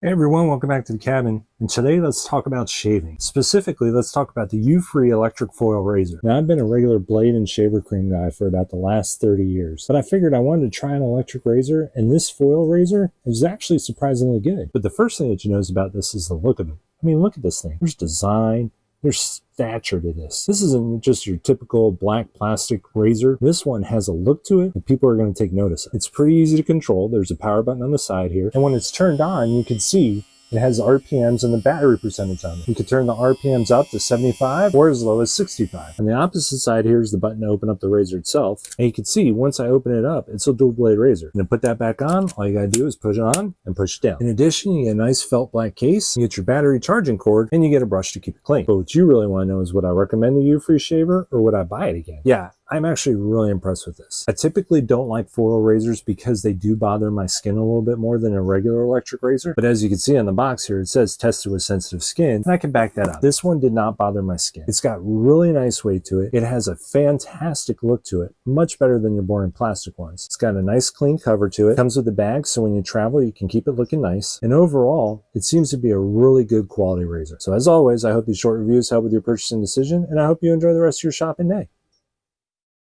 Hey everyone, welcome back to the cabin. And today let's talk about shaving. Specifically, let's talk about the Ufree electric foil razor. Now, I've been a regular blade and shaver cream guy for about the last 30 years, but I figured I wanted to try an electric razor, and this foil razor is actually surprisingly good. But the first thing that you notice about this is the look of it. I mean, look at this thing. There's design. There's stature to this. This isn't just your typical black plastic razor. This one has a look to it, and people are going to take notice of. It's pretty easy to control. There's a power button on the side here, and when it's turned on, you can see it has RPMs and the battery percentage on it. You can turn the RPMs up to 75 or as low as 65. On the opposite side here is the button to open up the razor itself. And you can see once I open it up, it's a dual blade razor. And to put that back on, all you gotta do is push it on and push it down. In addition, you get a nice felt black case, you get your battery charging cord, and you get a brush to keep it clean. But what you really wanna know is, would I recommend the Ufree shaver or would I buy it again? Yeah, I'm actually really impressed with this. I typically don't like foil razors because they do bother my skin a little bit more than a regular electric razor. But as you can see on the box here, it says tested with sensitive skin, and I can back that up. This one did not bother my skin. It's got really nice weight to it. It has a fantastic look to it, much better than your boring plastic ones. It's got a nice clean cover to it. Comes with a bag, so when you travel, you can keep it looking nice. And overall, it seems to be a really good quality razor. So as always, I hope these short reviews help with your purchasing decision, and I hope you enjoy the rest of your shopping day.